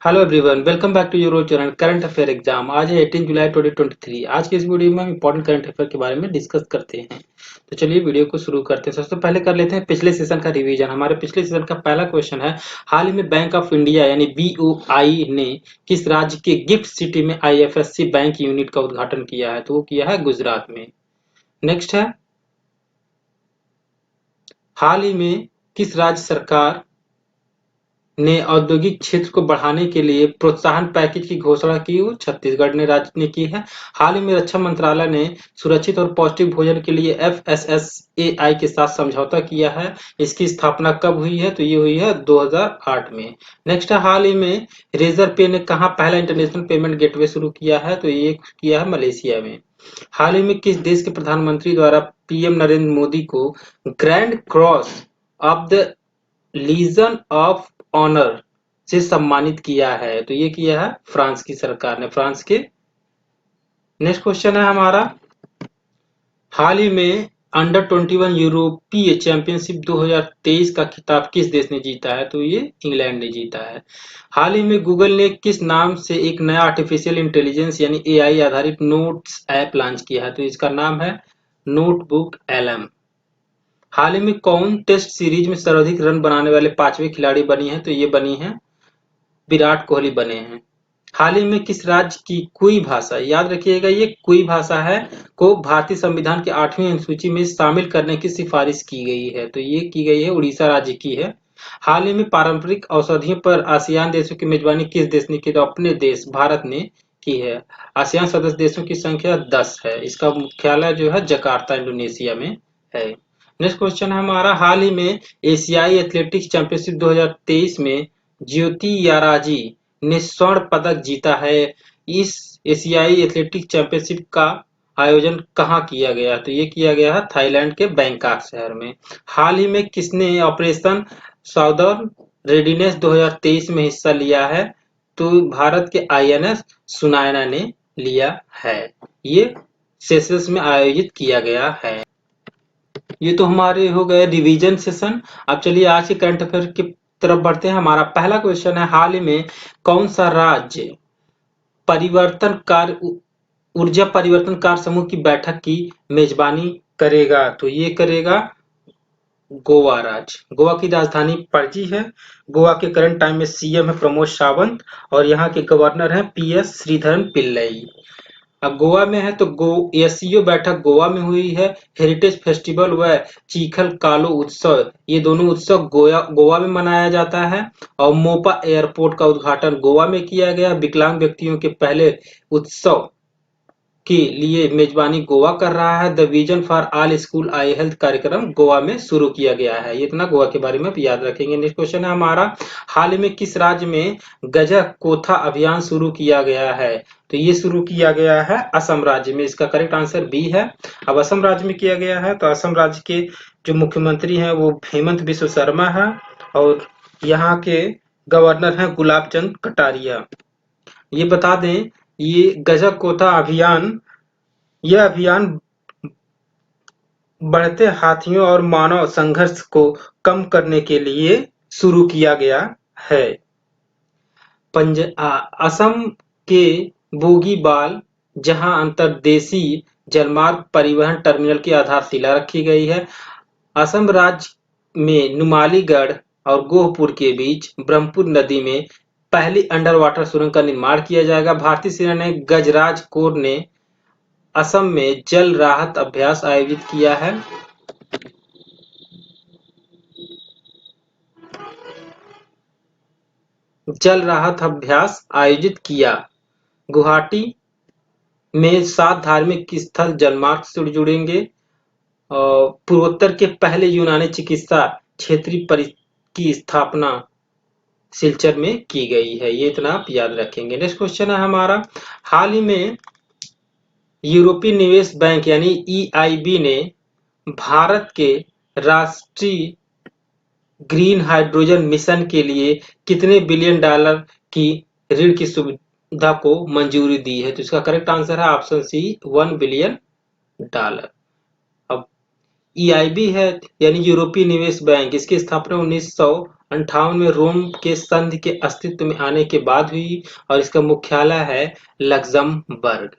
Hello everyone, welcome back to your channel current affair exam. आज है 18 जुलाई 2023। आज के इस वीडियो में हम इंपॉर्टेंट करंट अफेयर के बारे में डिस्कस करते हैं। तो चलिए वीडियो को शुरू करते हैं। सबसे पहले कर लेते हैं पिछले सेशन का रिवीजन। हमारे पिछले सेशन का पहला क्वेश्चन है, हाल ही में बैंक ऑफ इंडिया यानी बीओआई ने किस राज्य के गिफ्ट सिटी में आईएफएससी बैंक यूनिट का उद्घाटन किया है? तो वो किया है गुजरात में। नेक्स्ट है, हाल ही में किस राज्य सरकार ने औद्योगिक क्षेत्र को बढ़ाने के लिए प्रोत्साहन पैकेज की घोषणा की? वो छत्तीसगढ़ ने राज्य ने की है। हाल ही में रक्षा मंत्रालय ने सुरक्षित और पौष्टिक भोजन के लिए एफएसएसएआई के साथ समझौता किया है। इसकी स्थापना कब हुई है? तो ये हुई है 2008 में। नेक्स्ट है, हाल ही में रेजर पे ने कहाँ पहला इंटरनेशनल पेमेंट गेटवे शुरू किया है? तो ये किया है मलेशिया में। हाल ही में किस देश के प्रधानमंत्री द्वारा पीएम नरेंद्र मोदी को Grand Cross of the Legion of Honour से सम्मानित किया है? तो ये किया है फ्रांस की सरकार ने, फ्रांस के। नेक्स्ट क्वेश्चन है हमारा, हाल ही में अंडर 21 यूरोपीय चैंपियनशिप 2023 का खिताब किस देश ने जीता है? तो ये इंग्लैंड ने जीता है। हाल ही में गूगल ने किस नाम से एक नया आर्टिफिशियल इंटेलिजेंस यानी एआई आधारित नोट्स ऐप लॉन्च किया है? तो इसका नाम है नोटबुक एलएम। हाल ही में कौन टेस्ट सीरीज में सर्वाधिक रन बनाने वाले पांचवें खिलाड़ी बनी है? तो ये बनी है विराट कोहली बने हैं। हाल ही में किस राज्य की कुई भाषा, याद रखिएगा ये कुई भाषा है, को भारतीय संविधान की 8वीं अनुसूची में शामिल करने की सिफारिश की गई है? तो ये की गई है उड़ीसा राज्य की है। हाल ही में पारंपरिक औषधियों पर आसियान देशों की मेजबानी किस देश ने की? तो अपने देश भारत ने की है। आसियान सदस्य देशों की संख्या 10 है। इसका मुख्यालय जो है जकार्ता इंडोनेशिया में है। नेक्स्ट क्वेश्चन है हमारा, हाल ही में एशियाई एथलेटिक्स चैंपियनशिप 2023 में ज्योति याराजी ने स्वर्ण पदक जीता है। इस एशियाई एथलेटिक्स चैंपियनशिप का आयोजन कहाँ किया गया? तो ये किया गया है थाईलैंड के बैंकॉक शहर में। हाल ही में किसने ऑपरेशन साउदर्न रेडिनेस 2023 में हिस्सा लिया है? तो भारत के आईएनएस सुनायना ने लिया है। ये सेशल्स में आयोजित किया गया है। ये तो हमारे हो गए रिवीजन सेशन। अब चलिए आज के करंट अफेयर की तरफ बढ़ते हैं। हमारा पहला क्वेश्चन है, हाल ही में कौन सा राज्य परिवर्तन कार्य ऊर्जा परिवर्तन कार्य समूह की बैठक की मेजबानी करेगा? तो ये करेगा गोवा राज्य। गोवा की राजधानी पणजी है। गोवा के करंट टाइम में सीएम है प्रमोद सावंत और यहाँ के गवर्नर है पीएस श्रीधरन पिल्लई। अब गोवा में है तो एससीओ बैठक गोवा में हुई है। हेरिटेज फेस्टिवल व चीखल कालो उत्सव, ये दोनों उत्सव गोवा में मनाया जाता है। और मोपा एयरपोर्ट का उद्घाटन गोवा में किया गया। विकलांग व्यक्तियों के पहले उत्सव के लिए मेजबानी गोवा कर रहा है। The vision for all school I health कार्यक्रम गोवा में शुरू किया गया है। ये इतना गोवा के बारे में आप याद रखेंगे। नेक्स्ट क्वेश्चन है हमारा, हाल ही में किस राज्य में गजक कोथा अभियान शुरू किया गया है? तो ये शुरू किया गया है असम राज्य में। इसका करेक्ट आंसर बी है। अब असम राज्य में किया गया है तो असम राज्य के जो मुख्यमंत्री हैं वो हेमंत बिश्व शर्मा है और यहाँ के गवर्नर हैं गुलाब चंद कटारिया। ये बता दें, ये गजक कोथा अभियान, यह अभियान बढ़ते हाथियों और मानव संघर्ष को कम करने के लिए शुरू किया गया है। असम के बोगीबाल, जहां अंतर्देशीय जलमार्ग परिवहन टर्मिनल की आधारशिला रखी गई है। असम राज्य में नुमालीगढ़ और गोहपुर के बीच ब्रह्मपुत्र नदी में पहली अंडर वाटर सुरंग का निर्माण किया जाएगा। भारतीय सेना ने गजराज कोर ने असम में जल राहत अभ्यास आयोजित किया है। जल राहत अभ्यास आयोजित किया। गुवाहाटी में 7 धार्मिक स्थल जलमार्ग से जुड़ेंगे। पूर्वोत्तर के पहले यूनानी चिकित्सा क्षेत्रीय की स्थापना सिलचर में की गई है। ये इतना आप याद रखेंगे। नेक्स्ट क्वेश्चन है हमारा, हाल ही में यूरोपीय निवेश बैंक यानी ईआईबी ने भारत के राष्ट्रीय ग्रीन हाइड्रोजन मिशन के लिए कितने बिलियन डॉलर की ऋण की सुविधा को मंजूरी दी है? तो इसका करेक्ट आंसर है ऑप्शन सी, 1 बिलियन डॉलर। अब ईआईबी है यानी यूरोपीय निवेश बैंक, इसकी स्थापना 58 में रोम के संधि के अस्तित्व में आने के बाद हुई और इसका मुख्यालय है लक्जमबर्ग।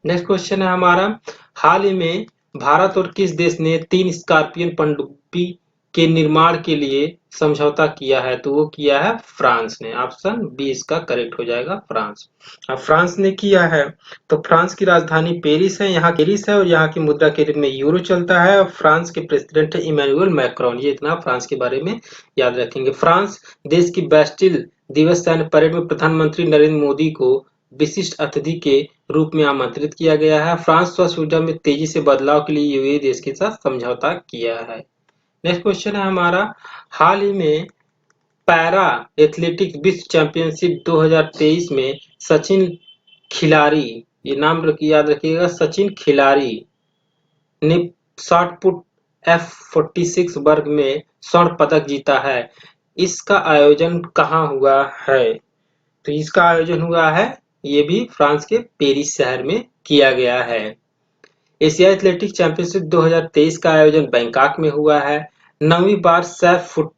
नेक्स्ट क्वेश्चन है हमारा, हाल ही में भारत और किस देश ने 3 स्कॉर्पियन पनडुब्बी के निर्माण के लिए समझौता किया है? तो वो किया है फ्रांस ने। ऑप्शन बी इसका करेक्ट हो जाएगा, फ्रांस। अब फ्रांस ने किया है तो फ्रांस की राजधानी पेरिस है, और यहाँ की मुद्रा के रूप में यूरो चलता है और फ्रांस के प्रेसिडेंट है इमैनुअल मैक्रोन। ये इतना फ्रांस के बारे में याद रखेंगे। फ्रांस देश की बैस्टिल दिवस सैन्य परेड में प्रधानमंत्री नरेंद्र मोदी को विशिष्ट अतिथि के रूप में आमंत्रित किया गया है। फ्रांस स्वच्छ ऊर्जा में तेजी से बदलाव के लिए यूएई देश के साथ समझौता किया है। नेक्स्ट क्वेश्चन है हमारा, हाल ही में पैरा एथलेटिक्स विश्व चैंपियनशिप 2023 में सचिन खिलाड़ी, ये नाम याद रखिएगा, सचिन खिलाड़ी ने शॉट पुट F46 वर्ग में स्वर्ण पदक जीता है। इसका आयोजन कहाँ हुआ है? तो इसका आयोजन हुआ है, ये भी फ्रांस के पेरिस शहर में किया गया है। एशिया एथलेटिक्स चैंपियनशिप 2023 का आयोजन बैंकॉक में हुआ है। 9वीं बार सैफ फुट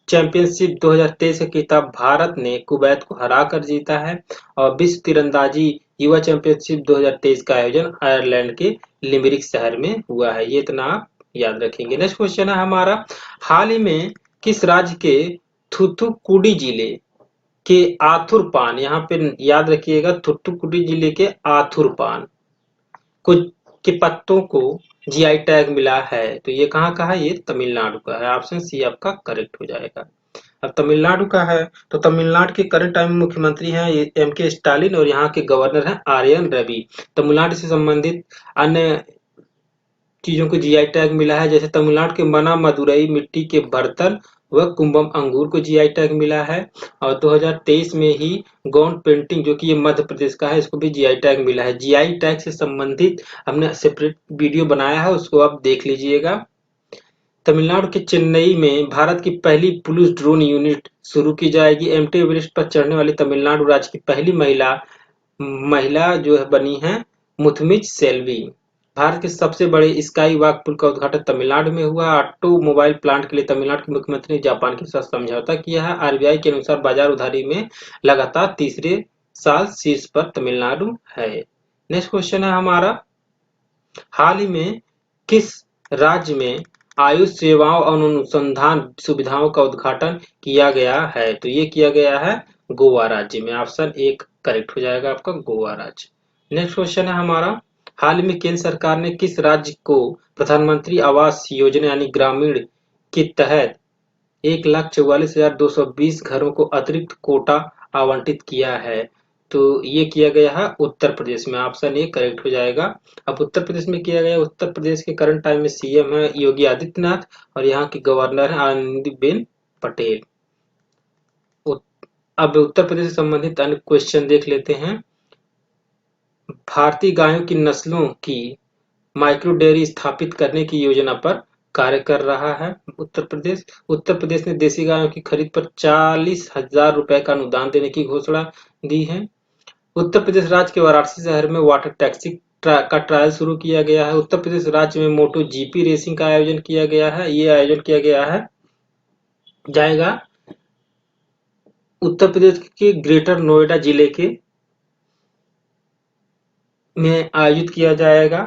चैंपियनशिप 2023 का खिताब भारत ने कुवैत को हराकर जीता है और विश्व तीरंदाजी युवा चैंपियनशिप 2023 का आयोजन आयरलैंड के लिमरिक शहर में हुआ है। ये इतना आप याद रखेंगे। नेक्स्ट क्वेश्चन है हमारा, हाल ही में किस राज्य के थूथुकुडी जिले के आथुर पान, यहाँ पे याद रखिएगा थूथुकुडी जिले के आथुर पान कुछ के पत्तों को जीआई टैग मिला है? तो ये कहाँ का है? ये तमिलनाडु का है। ऑप्शन सी आपका करेक्ट हो जाएगा। अब तमिलनाडु का है तो तमिलनाडु के करंट टाइम मुख्यमंत्री हैं एम के स्टालिन और यहाँ के गवर्नर हैं आर्यन रवि। तमिलनाडु से संबंधित अन्य चीजों को जीआई टैग मिला है, जैसे तमिलनाडु के मना मदुरई मिट्टी के बर्तन व कुंभम अंगूर को जीआई टैग मिला है और 2023 में ही गौंड पेंटिंग जो कि ये मध्य प्रदेश का है, इसको भी जीआई टैग मिला है। जीआई टैग से संबंधित हमने सेपरेट वीडियो बनाया है, उसको आप देख लीजिएगा। तमिलनाडु के चेन्नई में भारत की पहली पुलिस ड्रोन यूनिट शुरू की जाएगी। एमटी एवरेस्ट पर चढ़ने वाली तमिलनाडु राज्य की पहली महिला महिला जो है बनी है मुथमिच सेल्वी। भारत के सबसे बड़े स्काई वॉक पुल का उद्घाटन तमिलनाडु में हुआ। ऑटोमोबाइल प्लांट के लिए तमिलनाडु के मुख्यमंत्री ने जापान के साथ समझौता किया है। आरबीआई के अनुसार बाजार उधारी में लगातार तीसरे साल शीर्ष पर तमिलनाडु है। नेक्स्ट क्वेश्चन है हमारा, हाल ही में किस राज्य में आयुष सेवाओं और अनुसंधान सुविधाओं का उद्घाटन किया गया है? तो ये किया गया है गोवा राज्य में। ऑप्शन एक करेक्ट हो जाएगा आपका, गोवा राज्य। नेक्स्ट क्वेश्चन है हमारा, हाल ही में केंद्र सरकार ने किस राज्य को प्रधानमंत्री आवास योजना यानी ग्रामीण के तहत 1,44,220 घरों को अतिरिक्त कोटा आवंटित किया है? तो ये किया गया है उत्तर प्रदेश में। ऑप्शन ए करेक्ट हो जाएगा। अब उत्तर प्रदेश में किया गया, उत्तर प्रदेश के करंट टाइम में सीएम है योगी आदित्यनाथ और यहाँ की गवर्नर है आनंदीबेन पटेल। अब उत्तर प्रदेश से संबंधित अन्य क्वेश्चन देख लेते हैं। भारतीय गायों की नस्लों की माइक्रो डेयरी स्थापित करने की योजना पर कार्य कर रहा है उत्तर प्रदेश। उत्तर प्रदेश ने देसी गायों की खरीद पर 40,000 रुपए का अनुदान देने की घोषणा दी है। उत्तर प्रदेश राज्य के वाराणसी शहर में वाटर टैक्सी का ट्रायल शुरू किया गया है। उत्तर प्रदेश राज्य में मोटो जीपी रेसिंग का आयोजन किया गया है। ये आयोजन किया गया है जाएगा उत्तर प्रदेश के ग्रेटर नोएडा जिले के में आयोजित किया जाएगा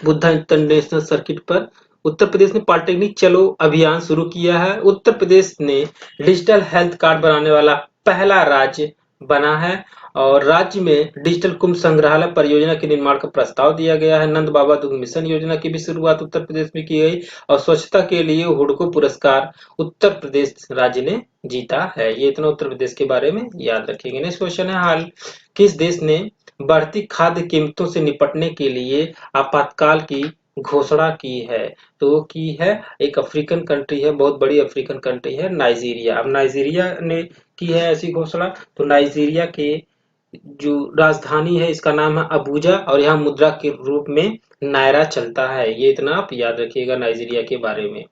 बुद्धा इंटरनेशनल सर्किट पर। उत्तर प्रदेश ने पॉलिटेक्निक चलो अभियान शुरू किया है। उत्तर प्रदेश ने डिजिटल हेल्थ कार्ड बनाने वाला पहला राज्य बना है और राज्य में डिजिटल कुंभ संग्रहालय परियोजना के निर्माण का प्रस्ताव दिया गया है। नंद बाबा दुग्ध मिशन योजना की भी शुरुआत उत्तर प्रदेश में की गई और स्वच्छता के लिए हुडको पुरस्कार उत्तर प्रदेश राज्य ने जीता है। ये इतना उत्तर प्रदेश के बारे में याद रखेंगे। नेक्स्ट क्वेश्चन है, हाल किस देश ने बढ़ती खाद्य कीमतों से निपटने के लिए आपातकाल की घोषणा की है? तो वो की है एक अफ्रीकन कंट्री है, बहुत बड़ी अफ्रीकन कंट्री है नाइजीरिया। अब नाइजीरिया ने की है ऐसी घोषणा। तो नाइजीरिया के जो राजधानी है इसका नाम है अबूजा और यहाँ मुद्रा के रूप में नायरा चलता है। ये इतना आप याद रखिएगा नाइजीरिया के बारे में।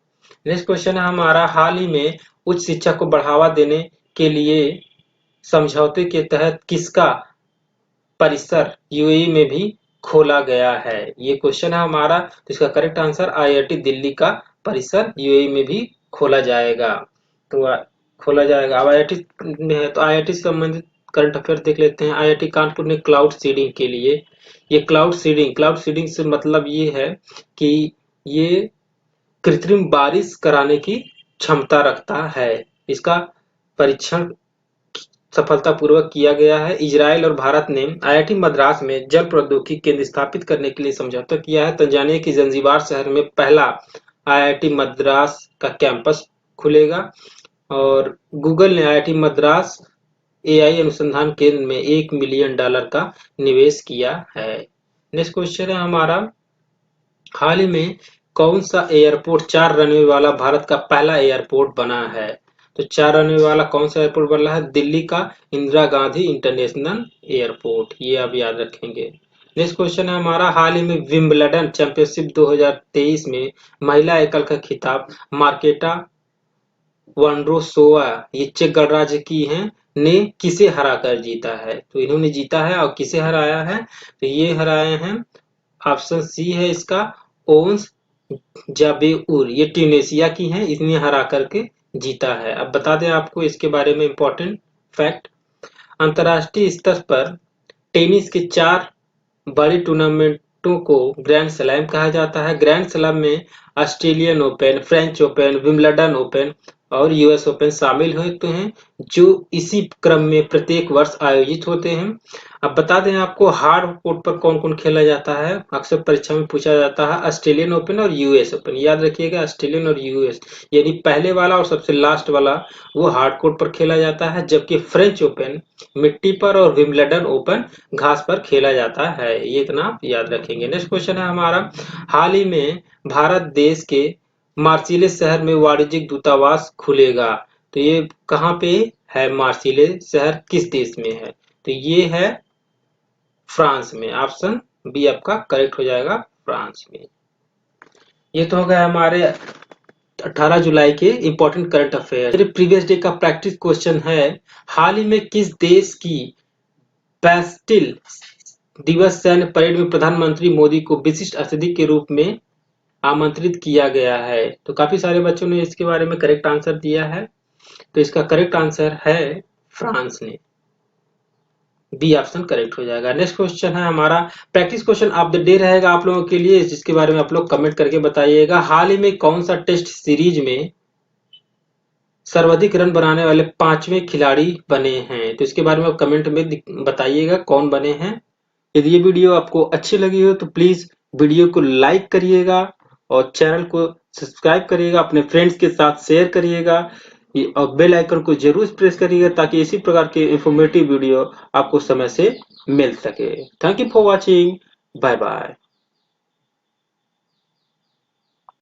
नेक्स्ट क्वेश्चन है हमारा, हाल ही में उच्च शिक्षा को बढ़ावा देने के लिए समझौते के तहत किसका परिसर यूएई में भी खोला गया है? ये क्वेश्चन है हमारा। तो इसका करेक्ट आंसर आईआईटी दिल्ली का परिसर यूएई में भी खोला जाएगा। तो खोला जाएगा। अब आईआईटी में है तो आईआईटी से संबंधित करंट अफेयर देख लेते हैं। आईआईटी कानपुर ने क्लाउड सीडिंग के लिए, ये क्लाउड सीडिंग से मतलब ये है कि ये कृत्रिम बारिश कराने की क्षमता रखता है। इसका परीक्षण सफलतापूर्वक किया गया है। इजराइल और भारत ने आईआईटी मद्रास में जल प्रौद्योगिकी केंद्र स्थापित करने के लिए समझौता किया है। तंजानिया के जंजीबार शहर में पहला आईआईटी मद्रास का कैंपस खुलेगा। और गूगल ने आईआईटी मद्रास एआई अनुसंधान केंद्र में $1 मिलियन का निवेश किया है। नेक्स्ट क्वेश्चन है हमारा, हाल ही में कौन सा एयरपोर्ट 4 रनवे वाला भारत का पहला एयरपोर्ट बना है? तो 4 रनवे वाला कौन सा एयरपोर्ट बना है? दिल्ली का इंदिरा गांधी इंटरनेशनल एयरपोर्ट, ये आप याद रखेंगे। नेक्स्ट क्वेश्चन है हमारा, हाल ही में विंबलडन चैंपियनशिप 2023 में महिला एकल का खिताब मार्केटा वोंड्रोसोवा, ये चेक गणराज्य की हैं, ने किसे हराकर जीता है? तो इन्होंने जीता है और किसे हराया है? तो ये हराए हैं, ऑप्शन सी है इसका, ओंस जाबेउर, ये ट्यूनेशिया की हैं, इसने हरा करके जीता है। अब बता दें आपको इसके बारे में इंपॉर्टेंट फैक्ट, अंतर्राष्ट्रीय स्तर पर टेनिस के 4 बड़े टूर्नामेंटों को ग्रैंड स्लैम कहा जाता है। ग्रैंड स्लैम में Australian open, French open, Wimbledon open और यूएस ओपन शामिल होते हैं, जो इसी क्रम में प्रत्येक वर्ष आयोजित होते हैं। अब बता दें आपको हार्ड कोर्ट पर कौन कौन खेला जाता है, अक्सर परीक्षा में पूछा जाता है, ऑस्ट्रेलियन ओपन और यूएस ओपन, याद रखिएगा ऑस्ट्रेलियन और यूएस, यानी पहले वाला और सबसे लास्ट वाला वो हार्ड कोर्ट पर खेला जाता है, जबकि फ्रेंच ओपन मिट्टी पर और विंबलडन ओपन घास पर खेला जाता है। ये इतना आप याद रखेंगे। नेक्स्ट क्वेश्चन है हमारा, हाल ही में भारत देश के मार्सिलेस शहर में वाणिज्यिक दूतावास खुलेगा। तो ये कहाँ पे है? मार्सिलेस शहर किस देश में है? तो ये है फ्रांस में। ऑप्शन बी आपका करेक्ट हो जाएगा, फ्रांस में। ये तो हो गया हमारे 18 जुलाई के important current affair. Previous day का प्रैक्टिस क्वेश्चन है, हाल ही में किस देश की बैस्टिल दिवस सैन्य परेड में प्रधानमंत्री मोदी को विशिष्ट अतिथि के रूप में आमंत्रित किया गया है? तो काफी सारे बच्चों ने इसके बारे में करेक्ट आंसर दिया है, तो इसका करेक्ट आंसर है फ्रांस ने, बी ऑप्शन करेक्ट हो जाएगा। नेक्स्ट क्वेश्चन है हमारा, practice question of the day रहेगा आप लोगों के लिए, जिसके बारे में आप लोग कमेंट करके बताइएगा। हाल ही में कौन सा टेस्ट सीरीज में सर्वाधिक रन बनाने वाले 5वें खिलाड़ी बने हैं? तो इसके बारे में आप कमेंट में बताइएगा कौन बने हैं। यदि ये वीडियो आपको अच्छी लगी हो तो प्लीज वीडियो को लाइक करिएगा और चैनल को सब्सक्राइब करिएगा, अपने फ्रेंड्स के साथ शेयर करिएगा और बेल आइकन को जरूर प्रेस करिएगा ताकि इसी प्रकार के इंफॉर्मेटिव वीडियो आपको समय से मिल सके। Thank you for watching, bye bye.